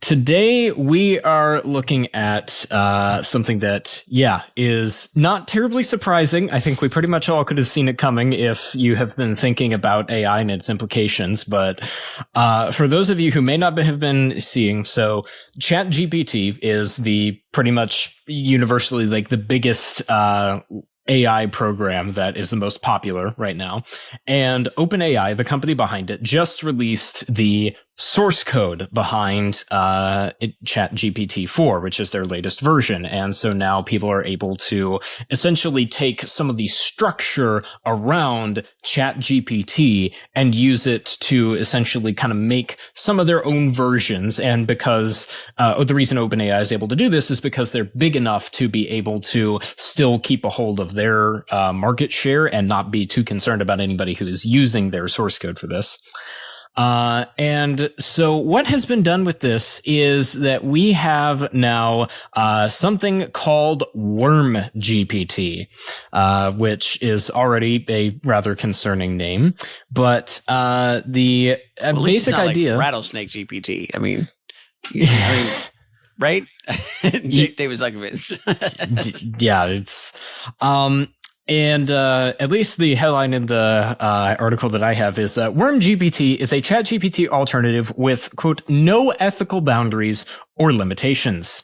Today we are looking at something that, is not terribly surprising. I think we pretty much all could have seen it coming if you have been thinking about AI and its implications. But for those of you who may not have been seeing, so ChatGPT is the pretty much universally like the biggest AI program that is the most popular right now. And OpenAI, the company behind it, just released the source code behind ChatGPT 4, which is their latest version. And so now people are able to essentially take some of the structure around ChatGPT and use it to essentially kind of make some of their own versions. And because the reason OpenAI is able to do this is because they're big enough to be able to still keep a hold of their market share and not be too concerned about anybody who is using their source code for this. And so what has been done with this is that we have now something called Worm GPT, which is already a rather concerning name. But the basic idea, like Rattlesnake GPT. I mean, right? David Zuckerman. Yeah, it's and at least the headline in the article that I have is Worm GPT is a ChatGPT alternative with, quote, no ethical boundaries or limitations.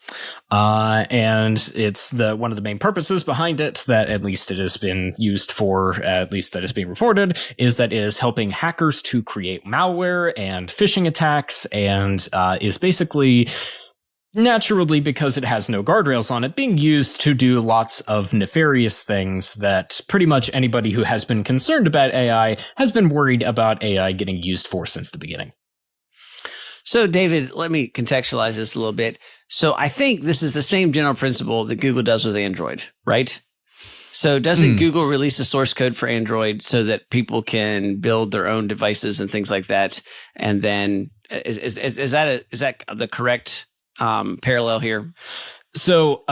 And it's one of the main purposes behind it that at least it has been used for, at least that is being reported, is that it is helping hackers to create malware and phishing attacks and is basically, naturally, because it has no guardrails on it, being used to do lots of nefarious things that pretty much anybody who has been concerned about AI has been worried about AI getting used for since the beginning. So, David, let me contextualize this a little bit. So I think this is the same general principle that Google does with Android, right? So doesn't Google release a source code for Android so that people can build their own devices and things like that? And then is that the correct parallel here? So,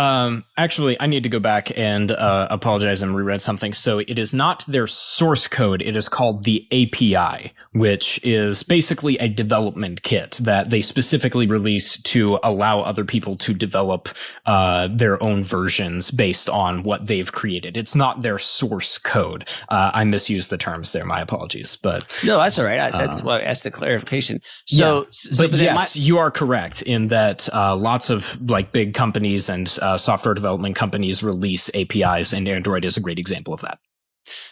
actually, I need to go back and apologize and reread something. So it is not their source code. It is called the API, which is basically a development kit that they specifically release to allow other people to develop their own versions based on what they've created. It's not their source code. I misused the terms there. My apologies. But no, that's all right. That's why I asked the clarification. But yes, you are correct in that lots of like big companies and software development companies release APIs, and Android is a great example of that.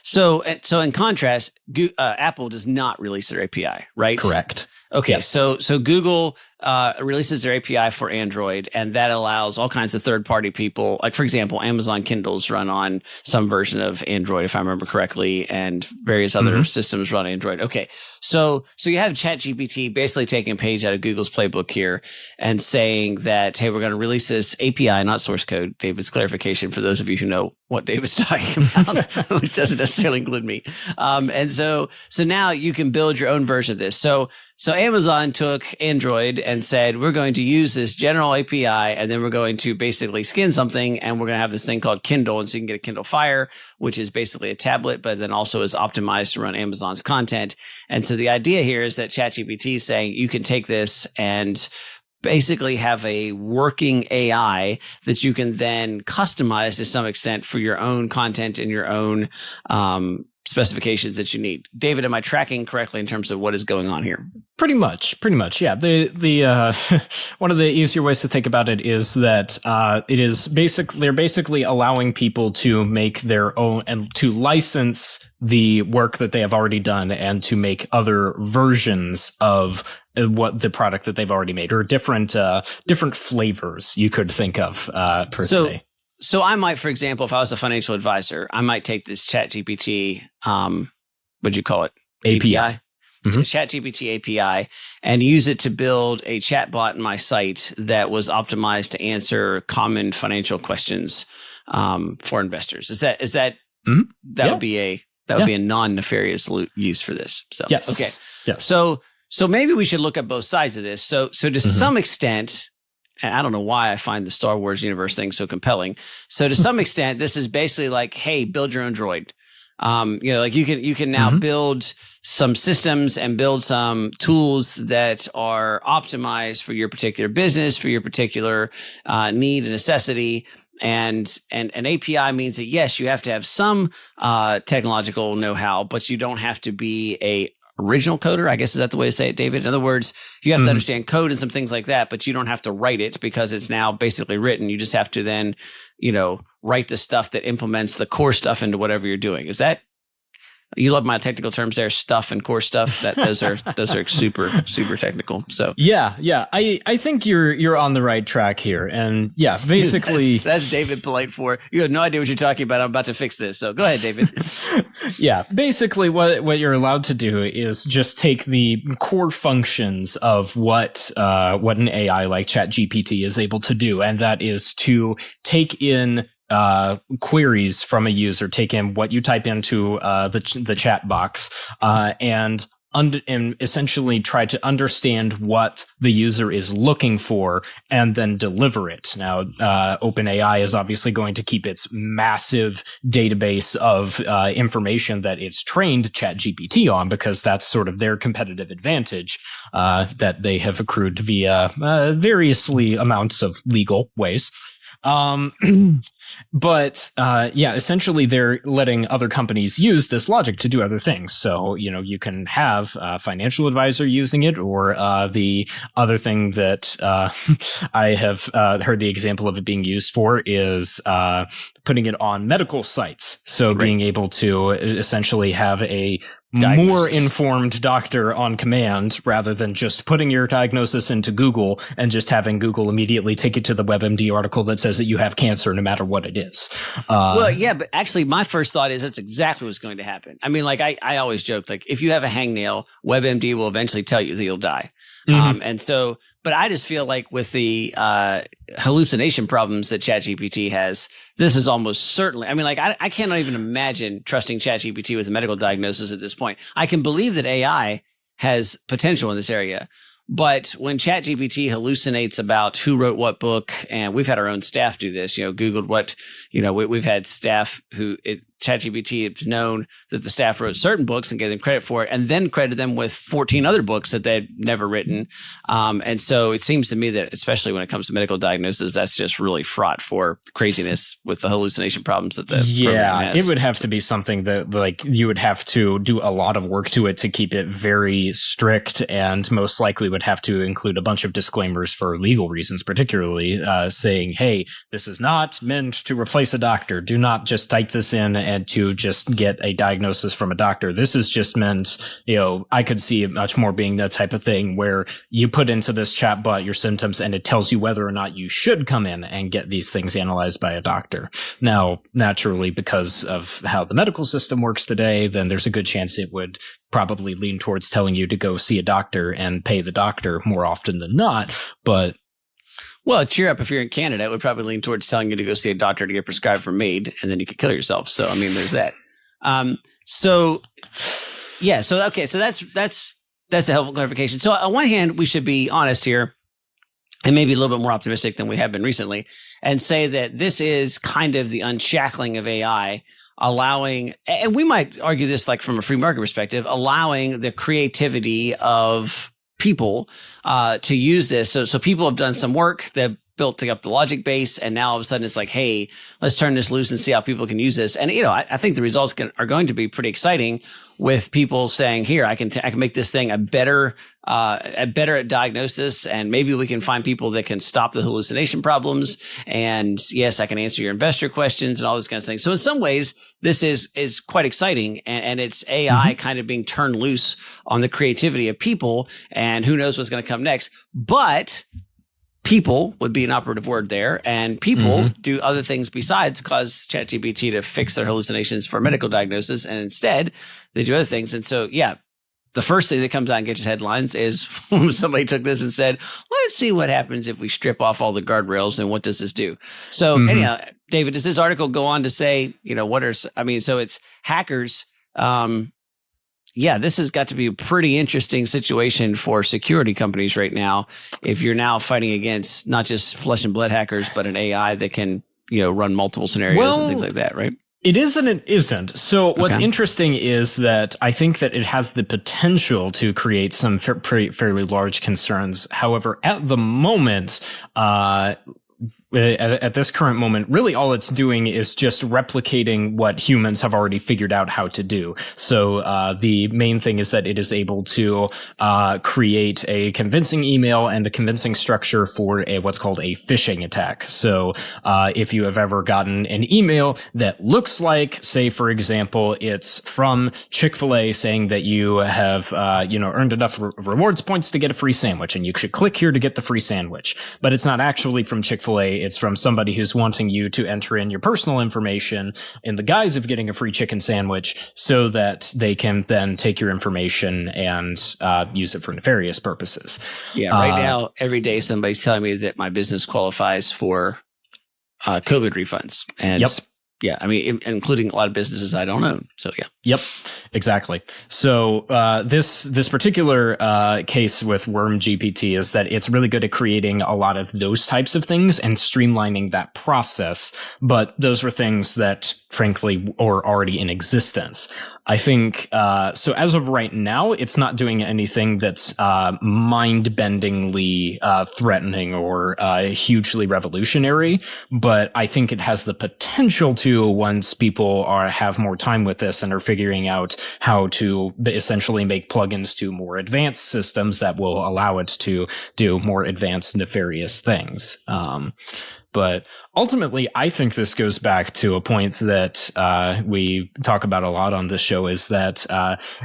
So in contrast, Apple does not release their API, right? Correct. Okay, yes. So Google releases their API for Android, and that allows all kinds of third-party people, like for example, Amazon Kindles run on some version of Android, if I remember correctly, and various other systems run Android. Okay, so you have ChatGPT basically taking a page out of Google's playbook here and saying that, hey, we're going to release this API, not source code. David's clarification for those of you who know what David's talking about, which doesn't necessarily include me. And so now you can build your own version of this. So Amazon took Android and said, we're going to use this general API, and then we're going to basically skin something, and we're going to have this thing called Kindle. And so you can get a Kindle Fire, which is basically a tablet, but then also is optimized to run Amazon's content. And so the idea here is that ChatGPT is saying you can take this and basically have a working AI that you can then customize to some extent for your own content and your own specifications that you need. David, am I tracking correctly in terms of what is going on here? Pretty much, yeah. The one of the easier ways to think about it is that they're basically allowing people to make their own and to license the work that they have already done and to make other versions of what the product that they've already made, or different flavors you could think of per se. So I might, for example, if I was a financial advisor, I might take this ChatGPT, what'd you call it? API. ChatGPT API, and use it to build a chatbot in my site that was optimized to answer common financial questions for investors. Is that would be a non-nefarious use for this? So yes. Okay. Yes. So maybe we should look at both sides of this. So to some extent, and I don't know why I find the Star Wars universe thing so compelling. So to some extent, this is basically like, hey, build your own droid. Like you can now build some systems and build some tools that are optimized for your particular business, for your particular need and necessity. And an API means that, yes, you have to have some technological know-how, but you don't have to be a original coder. I guess, is that the way to say it, David? In other words, you have to understand code and some things like that, but you don't have to write it because it's now basically written. You just have to then, write the stuff that implements the core stuff into whatever you're doing. Is that, you love my technical terms there, stuff and core stuff. That those are super, super technical. So yeah. I think you're on the right track here. And yeah, basically that's David polite for, you have no idea what you're talking about. I'm about to fix this. So go ahead, David. Yeah, basically what you're allowed to do is just take the core functions of what an AI like ChatGPT is able to do, and that is to take in queries from a user, take in what you type into the chat box, and essentially try to understand what the user is looking for and then deliver it. Now, OpenAI is obviously going to keep its massive database of information that it's trained ChatGPT on, because that's sort of their competitive advantage that they have accrued via variously amounts of legal ways. But essentially they're letting other companies use this logic to do other things. So, you can have a financial advisor using it, or the other thing that I have heard the example of it being used for is putting it on medical sites. So being able to essentially have a more informed doctor on command, rather than just putting your diagnosis into Google and just having Google immediately take it to the WebMD article that says that you have cancer no matter what it is. But actually my first thought is that's exactly what's going to happen. I mean, like I always joke, like if you have a hangnail, WebMD will eventually tell you that you'll die. But I just feel like with the hallucination problems that ChatGPT has, this is almost certainly, I mean, like I cannot even imagine trusting ChatGPT with a medical diagnosis at this point. I can believe that AI has potential in this area, but when ChatGPT hallucinates about who wrote what book, and we've had our own staff do this, Googled what, we've had staff who ChatGPT has known that the staff wrote certain books and gave them credit for it, and then credited them with 14 other books that they'd never written. And so it seems to me that, especially when it comes to medical diagnosis, that's just really fraught for craziness with the hallucination problems that the program has. It would have to be something that, like, you would have to do a lot of work to it to keep it very strict, and most likely would have to include a bunch of disclaimers for legal reasons, particularly saying, hey, this is not meant to replace a doctor. Do not just type this in and to just get a diagnosis from a doctor. This is just meant, I could see it much more being that type of thing where you put into this chatbot your symptoms and it tells you whether or not you should come in and get these things analyzed by a doctor. Now, naturally, because of how the medical system works today, then there's a good chance it would probably lean towards telling you to go see a doctor and pay the doctor more often than not. But well, cheer up, if you're in Canada, it would probably lean towards telling you to go see a doctor to get prescribed for MAID, and then you could kill yourself. So, I mean, there's that. So that's a helpful clarification. So on one hand, we should be honest here, and maybe a little bit more optimistic than we have been recently, and say that this is kind of the unshackling of AI, allowing, and we might argue this like from a free market perspective, allowing the creativity of people to use this. So people have done some work. They've built up the logic base, and now all of a sudden it's like, hey, let's turn this loose and see how people can use this. And I think the results are going to be pretty exciting, with people saying, here, I can make this thing a better at diagnosis, and maybe we can find people that can stop the hallucination problems. And yes, I can answer your investor questions and all this kind of thing. So in some ways, this is quite exciting, and it's AI kind of being turned loose on the creativity of people, and who knows what's going to come next. But people would be an operative word there, and people do other things besides cause ChatGPT to fix their hallucinations for medical diagnosis, and instead they do other things. And so, the first thing that comes out and gets headlines is when somebody took this and said, let's see what happens if we strip off all the guardrails, and what does this do? So anyhow, David, does this article go on to say, so it's hackers. This has got to be a pretty interesting situation for security companies right now, if you're now fighting against not just flesh and blood hackers, but an AI that can, run multiple scenarios and things like that, right? It is and it isn't. So what's interesting is that I think that it has the potential to create some fairly large concerns. However, at the moment, at this current moment, really all it's doing is just replicating what humans have already figured out how to do. So the main thing is that it is able to create a convincing email and a convincing structure for what's called a phishing attack. So if you have ever gotten an email that looks like, say, for example, it's from Chick-fil-A saying that you have earned enough rewards points to get a free sandwich, and you should click here to get the free sandwich, but it's not actually from Chick-fil-A. It's from somebody who's wanting you to enter in your personal information in the guise of getting a free chicken sandwich so that they can then take your information and use it for nefarious purposes. Yeah, right now, every day somebody's telling me that my business qualifies for COVID refunds. And yeah, I mean, including a lot of businesses I don't own. So yeah. Yep, exactly. So this particular case with Worm GPT is that it's really good at creating a lot of those types of things and streamlining that process. But those were things that, frankly, are already in existence. I think, so as of right now, it's not doing anything that's mind-bendingly threatening or hugely revolutionary, but I think it has the potential to, once people have more time with this and are figuring out how to essentially make plugins to more advanced systems that will allow it to do more advanced nefarious things. But ultimately, I think this goes back to a point that we talk about a lot on this show, is that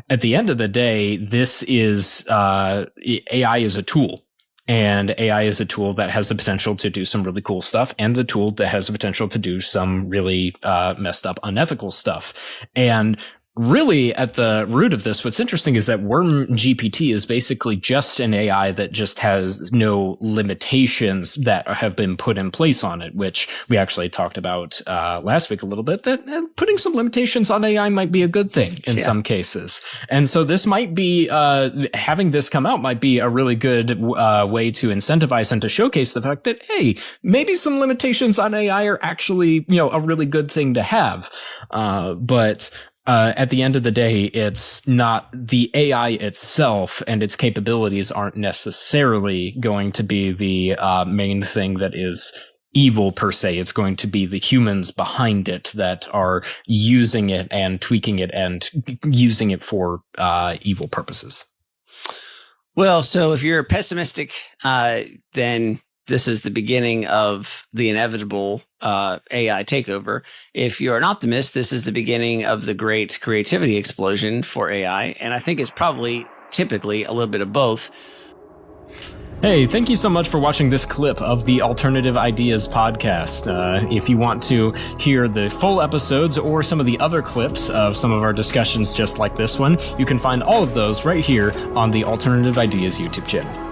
at the end of the day, this is AI is a tool. And AI is a tool that has the potential to do some really cool stuff, and the tool that has the potential to do some really messed up, unethical stuff. And really, at the root of this, what's interesting is that Worm GPT is basically just an AI that just has no limitations that have been put in place on it, which we actually talked about last week a little bit, that putting some limitations on AI might be a good thing in some cases. And so this might be, having this come out might be a really good way to incentivize and to showcase the fact that, hey, maybe some limitations on AI are actually, a really good thing to have. But at the end of the day, it's not the AI itself and its capabilities aren't necessarily going to be the main thing that is evil per se. It's going to be the humans behind it that are using it and tweaking it and using it for evil purposes. Well, so if you're pessimistic, then this is the beginning of the inevitable AI takeover. If you're an optimist, this is the beginning of the great creativity explosion for AI. And I think it's probably typically a little bit of both. Hey, thank you so much for watching this clip of the Alternative Ideas podcast. If you want to hear the full episodes or some of the other clips of some of our discussions just like this one, you can find all of those right here on the Alternative Ideas YouTube channel.